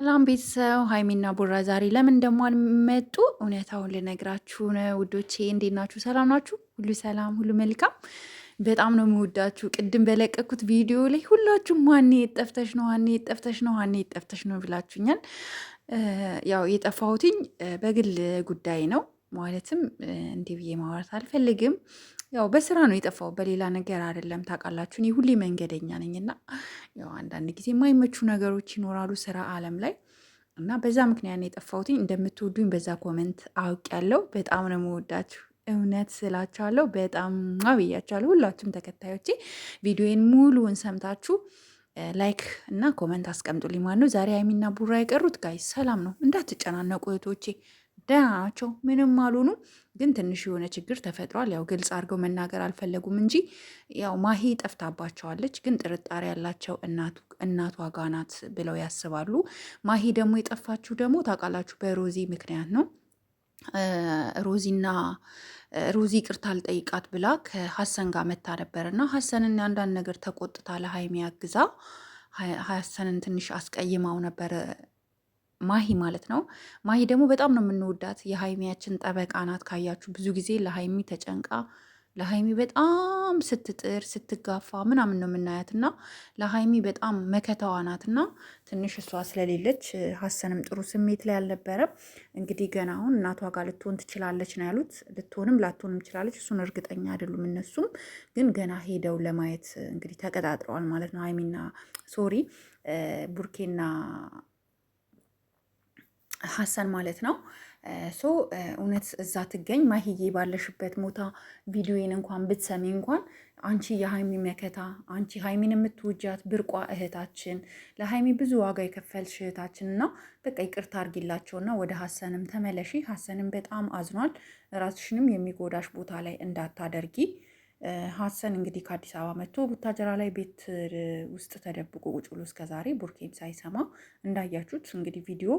ሰላም ቤተሰብ ሀይሚና ቡራ ዛሬ ለምን እንደማልመጡ እውነታውን ልነግራችሁ ነው ውዶቼ። እንዴት ናችሁ? ሰላም ናችሁ? ሁሉ ሰላም፣ ሁሉ መልካም። በጣም ነው የምወዳችሁ። ቅድም በለቀኩት ቪዲዮ ላይ ሁላችሁም ሀኔ የጠፍተሽ ነው፣ ሀኔ የጠፍተሽ ነው፣ ሀኔ የጠፍተሽ ነው ብላችሁኛል። ያው የጠፋሁትኝ በግል ጉዳይ ነው። ማለትም እንዲህ ብዬ ማውራት አልፈልግም። ያው በስራ ነው የጠፋው፣ በሌላ ነገር አይደለም። ታውቃላችሁ እኔ ሁሌ መንገደኛ ነኝና ያው አንዳንድ ጊዜ የማይመቹ ነገሮች ይኖራሉ ስራ አለም ላይ እና በዛ ምክንያት ነው የጠፋሁትኝ። እንደምትወዱኝ በዛ ኮመንት አውቄያለሁ። በጣም ነው የምወዳችሁ፣ እውነት ስላችኋለሁ። በጣም ብያችኋለሁ። ሁላችሁም ተከታዮቼ ቪዲዮን ሙሉውን ሰምታችሁ ላይክ እና ኮመንት አስቀምጡልኝ። ማለት ነው ዛሬ ሀይሚና ቡራ የቀሩት ጋይስ ሰላም ነው፣ እንዳትጨናነቁ እህቶቼ። ደህና ናቸው፣ ምንም አልሆኑም። ግን ትንሽ የሆነ ችግር ተፈጥሯል። ያው ግልጽ አድርገው መናገር አልፈለጉም እንጂ ያው ማሂ ጠፍታባቸዋለች። ግን ጥርጣሬ ያላቸው እናቷ ጋ ናት ብለው ያስባሉ። ማሂ ደግሞ የጠፋችሁ ደግሞ ታውቃላችሁ በሮዚ ምክንያት ነው። ሮዚ ቅርታ ልጠይቃት ብላ ከሀሰን ጋር መታ ነበር እና ሀሰንን አንዳንድ ነገር ተቆጥታ ለሀይሚ ያግዛ ሀሰንን ትንሽ አስቀይማው ነበር ማሂ ማለት ነው። ማሂ ደግሞ በጣም ነው የምንወዳት፣ የሀይሚያችን ጠበቃ ናት። ካያችሁ ብዙ ጊዜ ለሀይሚ ተጨንቃ ለሀይሚ በጣም ስትጥር ስትጋፋ ምናምን ነው የምናያት እና ለሀይሚ በጣም መከታዋ ናት እና ትንሽ እሷ ስለሌለች ሀሰንም ጥሩ ስሜት ላይ አልነበረም። እንግዲህ ገና አሁን እናቷ ጋር ልትሆን ትችላለች ነው ያሉት። ልትሆንም ላትሆንም ትችላለች፣ እሱን እርግጠኛ አይደሉም እነሱም። ግን ገና ሄደው ለማየት እንግዲህ ተቀጣጥረዋል ማለት ነው። ሀይሚና ሶሪ ቡርኬና ሀሰን ማለት ነው። ሶ እውነት እዛ ትገኝ ማሂዬ ባለሽበት ሞታ ቪዲዮን እንኳን ብትሰሚ እንኳን አንቺ የሀይሚ መከታ፣ አንቺ ሀይሚን የምትውጃት ብርቋ እህታችን፣ ለሀይሚ ብዙ ዋጋ የከፈልሽ እህታችን እና በቃ ይቅርታ አርጊላቸውና ወደ ሀሰንም ተመለሺ። ሀሰንም በጣም አዝኗል። ራስሽንም የሚጎዳሽ ቦታ ላይ እንዳታደርጊ። ሀሰን እንግዲህ ከአዲስ አበባ መጥቶ ቡታጀራ ላይ ቤት ውስጥ ተደብቆ ቁጭ ብሎ እስከዛሬ ቡርኬን ሳይሰማ እንዳያችሁት እንግዲህ ቪዲዮ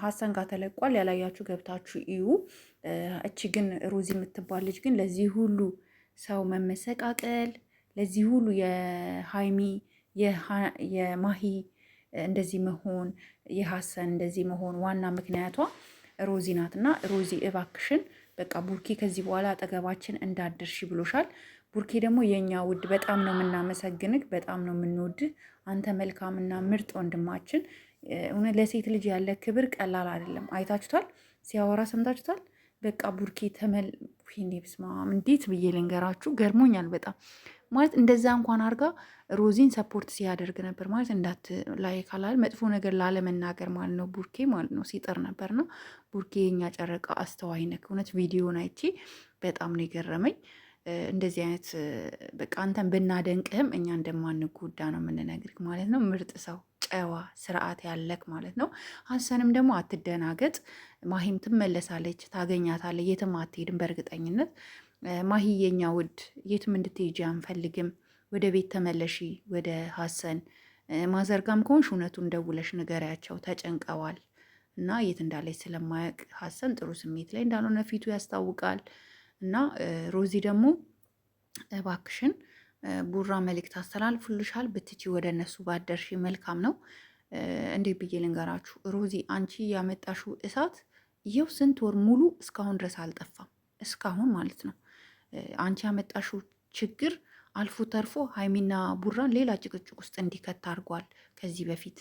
ሀሰን ጋር ተለቋል። ያላያችሁ ገብታችሁ እዩ። እቺ ግን ሮዚ የምትባል ልጅ ግን ለዚህ ሁሉ ሰው መመሰቃቀል፣ ለዚህ ሁሉ የሀይሚ የማሂ እንደዚህ መሆን፣ የሀሰን እንደዚህ መሆን ዋና ምክንያቷ ሮዚ ናት። እና ሮዚ እባክሽን በቃ ቡርኬ ከዚህ በኋላ አጠገባችን እንዳደርሺ ብሎሻል። ቡርኬ ደግሞ የእኛ ውድ በጣም ነው የምናመሰግንህ፣ በጣም ነው የምንወድህ። አንተ መልካምና ምርጥ ወንድማችን። እውነት ለሴት ልጅ ያለ ክብር ቀላል አይደለም። አይታችሁታል፣ ሲያወራ ሰምታችሁታል። በቃ ቡርኬ ብስማም እንዴት ብዬ ልንገራችሁ፣ ገርሞኛል በጣም ማለት እንደዛ እንኳን አርጋ ሮዚን ሰፖርት ሲያደርግ ነበር ማለት እንዳት ላይ ካላል መጥፎ ነገር ላለመናገር ማለት ነው። ቡርኬ ማለት ነው ሲጥር ነበር ነው። ቡርኬ የኛ ጨረቃ አስተዋይ ነክ። እውነት ቪዲዮን አይቼ በጣም ነው የገረመኝ። እንደዚህ አይነት በቃ አንተን ብናደንቅህም እኛ እንደማንጎዳ ነው የምንነግርህ ማለት ነው። ምርጥ ሰው፣ ጨዋ፣ ስርዓት ያለክ ማለት ነው። ሀሰንም ደግሞ አትደናገጥ። ማሂም ትመለሳለች፣ ታገኛታለህ፣ የትም አትሄድም በእርግጠኝነት። ማሂ የኛ ውድ የትም እንድትሄጂ አንፈልግም። ወደ ቤት ተመለሺ፣ ወደ ሀሰን ማዘርጋም ከሆንሽ እውነቱን ደውለሽ ንገሪያቸው፣ ተጨንቀዋል እና የት እንዳለች ስለማያውቅ ሀሰን ጥሩ ስሜት ላይ እንዳልሆነ ፊቱ ያስታውቃል። እና ሮዚ ደግሞ እባክሽን ቡራ መልእክት አስተላልፉልሻል፣ ብትቺ ወደ እነሱ ባደርሽ መልካም ነው። እንዴት ብዬ ልንገራችሁ ሮዚ፣ አንቺ ያመጣሽው እሳት ይኸው ስንት ወር ሙሉ እስካሁን ድረስ አልጠፋም። እስካሁን ማለት ነው አንቺ ያመጣሽው ችግር አልፎ ተርፎ ሀይሚና ቡራን ሌላ ጭቅጭቅ ውስጥ እንዲከት አድርጓል ከዚህ በፊት።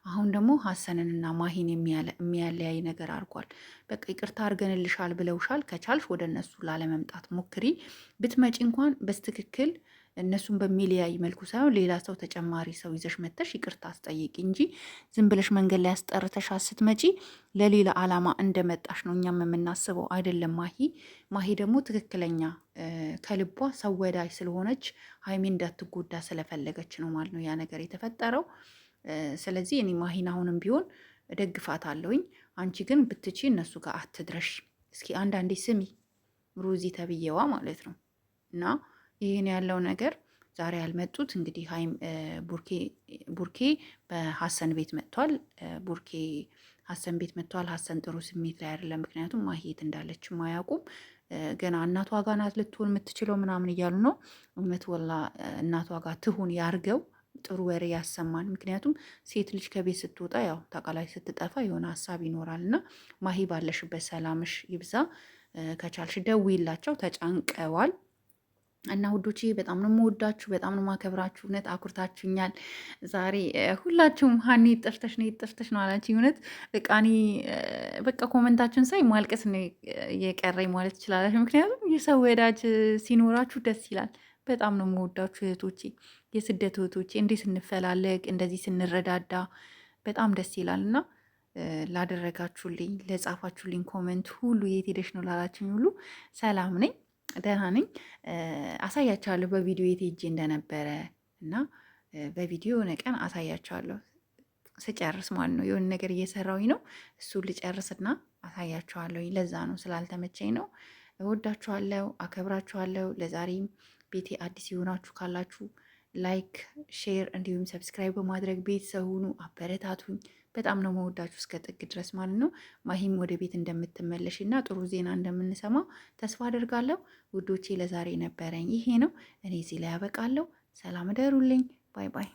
አሁን ደግሞ ሀሰንንና ማሂን የሚያለያይ ነገር አድርጓል። በቃ ይቅርታ አድርገንልሻል ብለውሻል። ከቻልሽ ወደ እነሱ ላለመምጣት ሞክሪ። ብትመጪ እንኳን በስትክክል እነሱን በሚለያይ መልኩ ሳይሆን ሌላ ሰው ተጨማሪ ሰው ይዘሽ መተሽ ይቅርታ አስጠይቂ እንጂ ዝም ብለሽ መንገድ ላይ አስጠርተሽ ስትመጪ ለሌላ ዓላማ እንደመጣሽ ነው እኛም የምናስበው። አይደለም ማሂ ደግሞ ትክክለኛ ከልቧ ሰው ወዳጅ ስለሆነች ሀይሚ እንዳትጎዳ ስለፈለገች ነው ማለት ነው ያ ነገር የተፈጠረው። ስለዚህ እኔ ማሂን አሁንም ቢሆን ደግፋት አለውኝ። አንቺ ግን ብትቺ እነሱ ጋር አትድረሽ። እስኪ አንዳንዴ ስሚ ሮዚ ተብዬዋ ማለት ነው። እና ይህን ያለው ነገር ዛሬ ያልመጡት እንግዲህ ቡርኬ በሀሰን ቤት መጥቷል። ቡርኬ ሀሰን ቤት መጥቷል። ሀሰን ጥሩ ስሜት ላይ አይደለም። ምክንያቱም ማሂየት እንዳለችም አያውቁም። ገና እናቷ ጋር ናት ልትሆን የምትችለው ምናምን እያሉ ነው። እውነት ወላ እናቷ ጋር ትሁን ያርገው። ጥሩ ወሬ ያሰማን። ምክንያቱም ሴት ልጅ ከቤት ስትወጣ ያው ታውቃላችሁ ስትጠፋ የሆነ ሀሳብ ይኖራል እና ማሂ ባለሽበት ሰላምሽ ይብዛ። ከቻልሽ ደውይላቸው፣ ተጨንቀዋል። እና ውዶቼ በጣም ነው የምወዳችሁ፣ በጣም ነው የማከብራችሁ። እውነት አኩርታችሁኛል ዛሬ ሁላችሁም። ሀኒ ጠፍተሽ ነው አላችሁ። እውነት በቃ እኔ በቃ ኮመንታችሁን ሳይ ማልቀስ ነው የቀረኝ ማለት ትችላላችሁ። ምክንያቱም የሰው ወዳጅ ሲኖራችሁ ደስ ይላል። በጣም ነው የምወዳችሁ እህቶቼ፣ የስደት እህቶቼ። እንዲህ ስንፈላለግ እንደዚህ ስንረዳዳ በጣም ደስ ይላል እና ላደረጋችሁልኝ፣ ለጻፋችሁልኝ ኮመንት ሁሉ የት ሄደሽ ነው ላላችሁኝ ሁሉ ሰላም ነኝ፣ ደህና ነኝ። አሳያቸዋለሁ በቪዲዮ የት ሄጄ እንደነበረ እና በቪዲዮ የሆነ ቀን አሳያቸዋለሁ ስጨርስ ማለት ነው። የሆነ ነገር እየሰራሁኝ ነው፣ እሱ ልጨርስና አሳያቸዋለሁ። ለዛ ነው ስላልተመቸኝ ነው። እወዳችኋለሁ፣ አከብራችኋለሁ። ለዛሬም ቤቴ አዲስ የሆናችሁ ካላችሁ ላይክ፣ ሼር እንዲሁም ሰብስክራይብ በማድረግ ቤተሰብ ሁኑ፣ አበረታቱኝ። በጣም ነው መወዳችሁ እስከ ጥግ ድረስ ማለት ነው። ማሂም ወደ ቤት እንደምትመለሽ እና ጥሩ ዜና እንደምንሰማ ተስፋ አደርጋለሁ። ውዶቼ ለዛሬ ነበረኝ ይሄ ነው። እኔ እዚህ ላይ ያበቃለሁ። ሰላም እደሩልኝ። ባይ ባይ።